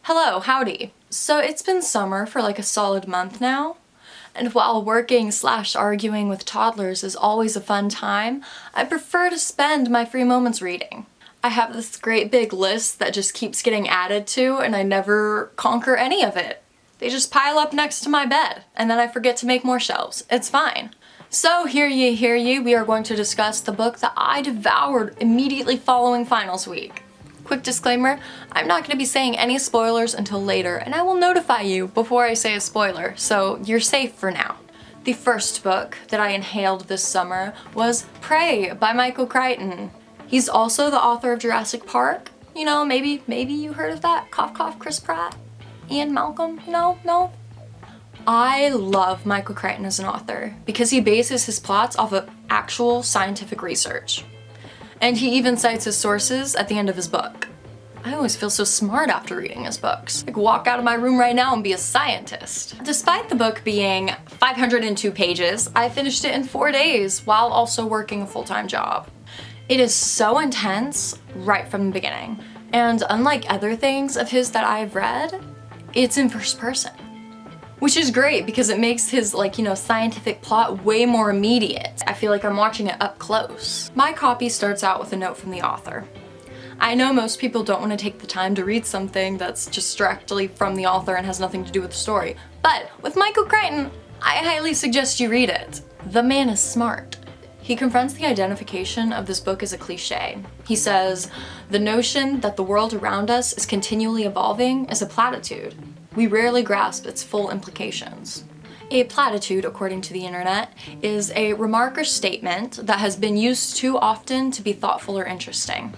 Hello, howdy. So it's been summer for like a solid month now, and while working / arguing with toddlers is always a fun time, I prefer to spend my free moments reading. I have this great big list that just keeps getting added to, and I never conquer any of it. They just pile up next to my bed, and then I forget to make more shelves. It's fine. So hear ye, we are going to discuss the book that I devoured immediately following finals week. Quick disclaimer, I'm not going to be saying any spoilers until later, and I will notify you before I say a spoiler, so you're safe for now. The first book that I inhaled this summer was Prey by Michael Crichton. He's also the author of Jurassic Park. You know, maybe you heard of that? Cough cough, Chris Pratt, Ian Malcolm, no? I love Michael Crichton as an author because he bases his plots off of actual scientific research. And he even cites his sources at the end of his book. I always feel so smart after reading his books. I could walk out of my room right now and be a scientist. Despite the book being 502 pages, I finished it in 4 days while also working a full-time job. It is so intense right from the beginning. And unlike other things of his that I've read, it's in first person. Which is great because it makes his, scientific plot way more immediate. I feel like I'm watching it up close. My copy starts out with a note from the author. I know most people don't want to take the time to read something that's just directly from the author and has nothing to do with the story, but with Michael Crichton, I highly suggest you read it. The man is smart. He confronts the identification of this book as a cliche. He says, "The notion that the world around us is continually evolving is a platitude. We rarely grasp its full implications." A platitude, according to the internet, is a remark or statement that has been used too often to be thoughtful or interesting.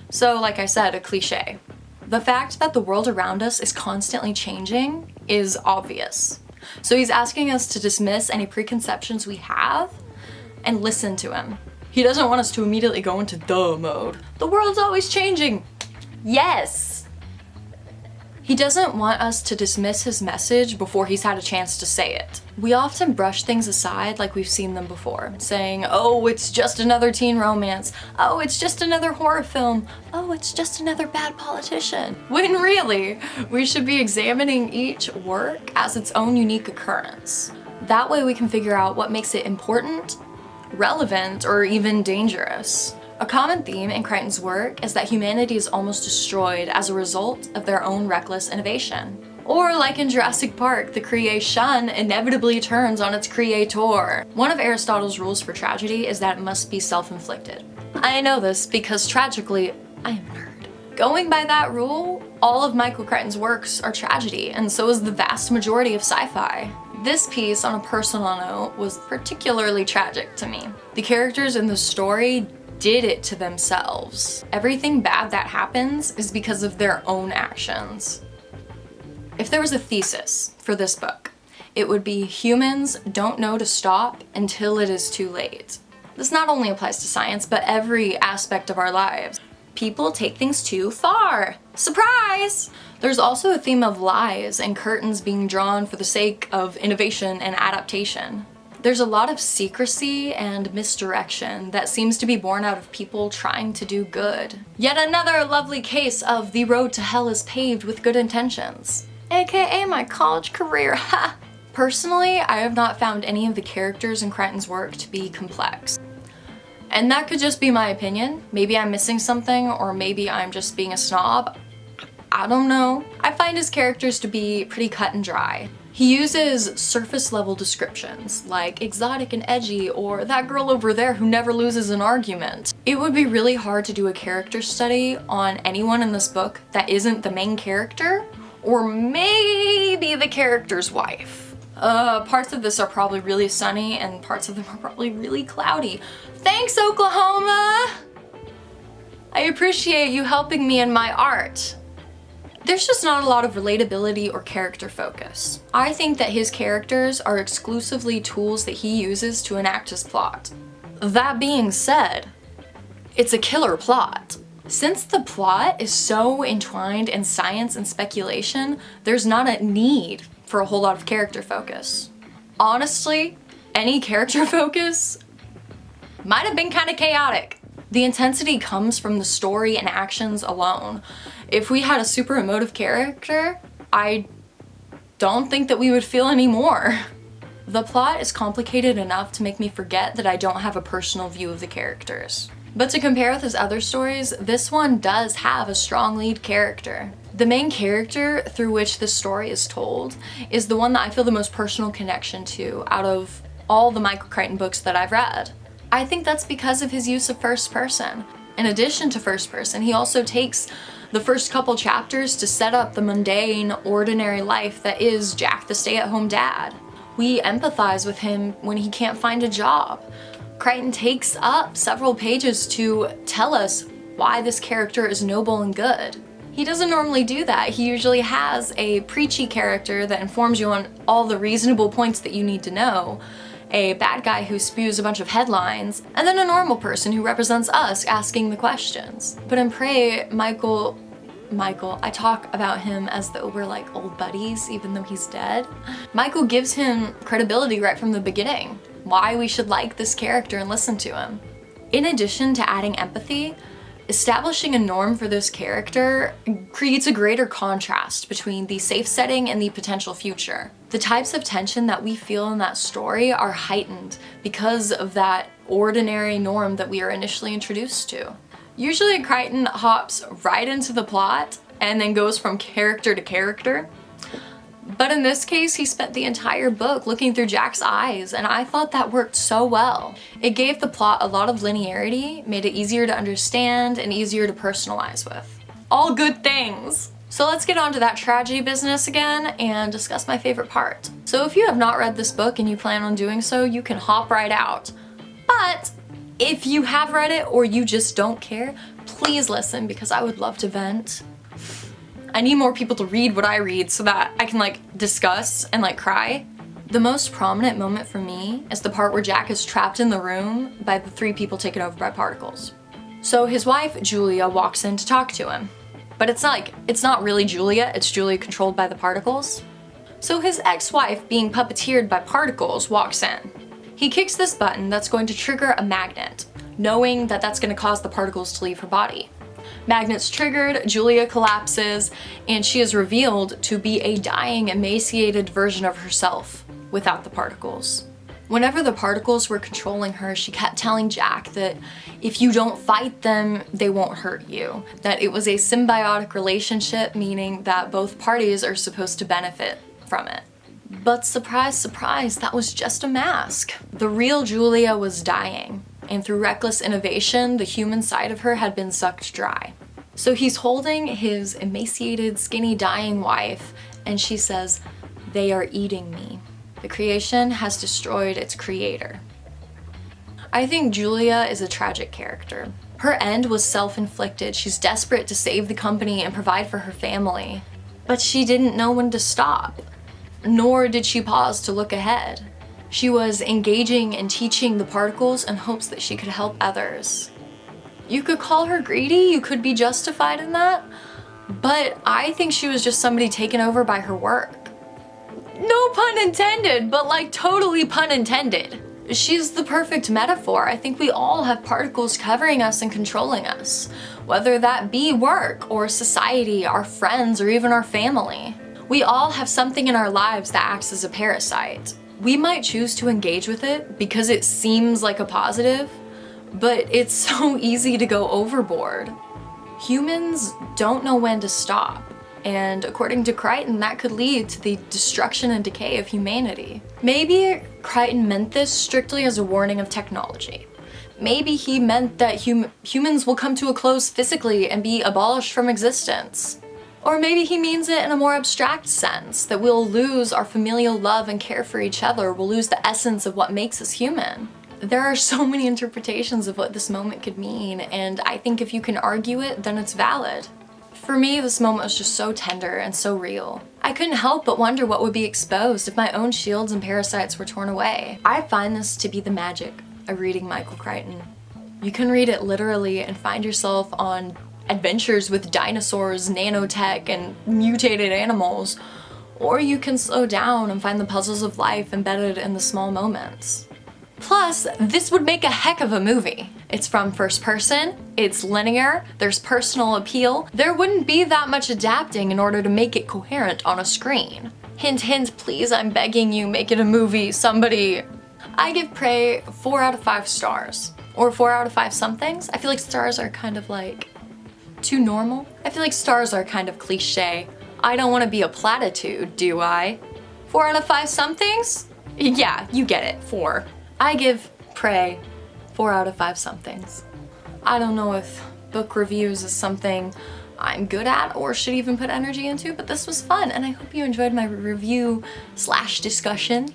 So, like I said, a cliche. The fact that the world around us is constantly changing is obvious. So he's asking us to dismiss any preconceptions we have and listen to him. He doesn't want us to immediately go into duh mode. The world's always changing. Yes! He doesn't want us to dismiss his message before he's had a chance to say it. We often brush things aside like we've seen them before, saying, "Oh, it's just another teen romance. Oh, it's just another horror film. Oh, it's just another bad politician." When really, we should be examining each work as its own unique occurrence. That way we can figure out what makes it important, relevant, or even dangerous. A common theme in Crichton's work is that humanity is almost destroyed as a result of their own reckless innovation. Or like in Jurassic Park, the creation inevitably turns on its creator. One of Aristotle's rules for tragedy is that it must be self-inflicted. I know this because tragically, I am a nerd. Going by that rule, all of Michael Crichton's works are tragedy, and so is the vast majority of sci-fi. This piece, on a personal note, was particularly tragic to me. The characters in the story did it to themselves. Everything bad that happens is because of their own actions. If there was a thesis for this book, it would be humans don't know to stop until it is too late. This not only applies to science, but every aspect of our lives. People take things too far. Surprise! There's also a theme of lies and curtains being drawn for the sake of innovation and adaptation. There's a lot of secrecy and misdirection that seems to be born out of people trying to do good. Yet another lovely case of the road to hell is paved with good intentions. AKA my college career, ha! Personally, I have not found any of the characters in Crichton's work to be complex. And that could just be my opinion. Maybe I'm missing something, or maybe I'm just being a snob. I don't know. I find his characters to be pretty cut and dry. He uses surface-level descriptions, like exotic and edgy, or that girl over there who never loses an argument. It would be really hard to do a character study on anyone in this book that isn't the main character, or maybe the character's wife. Parts of this are probably really sunny, and parts of them are probably really cloudy. Thanks, Oklahoma! I appreciate you helping me in my art. There's just not a lot of relatability or character focus. I think that his characters are exclusively tools that he uses to enact his plot. That being said, it's a killer plot. Since the plot is so entwined in science and speculation, there's not a need for a whole lot of character focus. Honestly, any character focus might have been kind of chaotic. The intensity comes from the story and actions alone. If we had a super emotive character, I don't think that we would feel any more. The plot is complicated enough to make me forget that I don't have a personal view of the characters. But to compare with his other stories, this one does have a strong lead character. The main character through which this story is told is the one that I feel the most personal connection to out of all the Michael Crichton books that I've read. I think that's because of his use of first person. In addition to first person, he also takes the first couple chapters to set up the mundane, ordinary life that is Jack the stay-at-home dad. We empathize with him when he can't find a job. Crichton takes up several pages to tell us why this character is noble and good. He doesn't normally do that. He usually has a preachy character that informs you on all the reasonable points that you need to know, a bad guy who spews a bunch of headlines, and then a normal person who represents us asking the questions. But in Prey, Michael, I talk about him as though we're like old buddies, even though he's dead. Michael gives him credibility right from the beginning, why we should like this character and listen to him. In addition to adding empathy, establishing a norm for this character creates a greater contrast between the safe setting and the potential future. The types of tension that we feel in that story are heightened because of that ordinary norm that we are initially introduced to. Usually Crichton hops right into the plot and then goes from character to character. But in this case, he spent the entire book looking through Jack's eyes, and I thought that worked so well. It gave the plot a lot of linearity, made it easier to understand and easier to personalize with. All good things! So let's get on to that tragedy business again and discuss my favorite part. So if you have not read this book and you plan on doing so, you can hop right out. But if you have read it or you just don't care, please listen because I would love to vent. I need more people to read what I read so that I can discuss and cry. The most prominent moment for me is the part where Jack is trapped in the room by the 3 people taken over by particles. So his wife, Julia, walks in to talk to him. But it's not really Julia, it's Julia controlled by the particles. So his ex-wife, being puppeteered by particles, walks in. He kicks this button that's going to trigger a magnet, knowing that that's going to cause the particles to leave her body. Magnet's triggered, Julia collapses, and she is revealed to be a dying, emaciated version of herself without the particles. Whenever the particles were controlling her, she kept telling Jack that if you don't fight them, they won't hurt you. That it was a symbiotic relationship, meaning that both parties are supposed to benefit from it. But surprise, surprise, that was just a mask. The real Julia was dying, and through reckless innovation, the human side of her had been sucked dry. So he's holding his emaciated, skinny, dying wife, and she says, "They are eating me." The creation has destroyed its creator. I think Julia is a tragic character. Her end was self-inflicted. She's desperate to save the company and provide for her family. But she didn't know when to stop, nor did she pause to look ahead. She was engaging and teaching the particles in hopes that she could help others. You could call her greedy, you could be justified in that, but I think she was just somebody taken over by her work. No pun intended, but totally pun intended. She's the perfect metaphor. I think we all have particles covering us and controlling us, whether that be work or society, our friends, or even our family. We all have something in our lives that acts as a parasite. We might choose to engage with it because it seems like a positive, but it's so easy to go overboard. Humans don't know when to stop, and according to Crichton, that could lead to the destruction and decay of humanity. Maybe Crichton meant this strictly as a warning of technology. Maybe he meant that humans will come to a close physically and be abolished from existence. Or maybe he means it in a more abstract sense, that we'll lose our familial love and care for each other, we'll lose the essence of what makes us human. There are so many interpretations of what this moment could mean, and I think if you can argue it, then it's valid. For me, this moment was just so tender and so real. I couldn't help but wonder what would be exposed if my own shields and parasites were torn away. I find this to be the magic of reading Michael Crichton. You can read it literally and find yourself on adventures with dinosaurs, nano-tech, and mutated animals, or you can slow down and find the puzzles of life embedded in the small moments. Plus, this would make a heck of a movie. It's from first person, it's linear, there's personal appeal. There wouldn't be that much adapting in order to make it coherent on a screen. Hint, hint, please, I'm begging you, make it a movie, somebody. I give Prey 4 out of 5 stars. Or 4 out of 5 somethings. I feel like stars are kind of like too normal. I feel like stars are kind of cliche. I don't want to be a platitude, do I? 4 out of 5 somethings? Yeah, you get it, 4. I give Prey 4 out of 5 somethings. I don't know if book reviews is something I'm good at or should even put energy into, but this was fun and I hope you enjoyed my review slash discussion.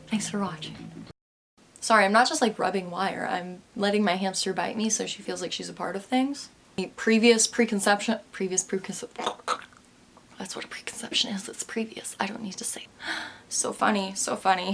Thanks for watching. Sorry, I'm not just like rubbing wire, I'm letting my hamster bite me so she feels like she's a part of things. Previous preconception, that's what a preconception is, it's previous, I don't need to say. So funny, so funny.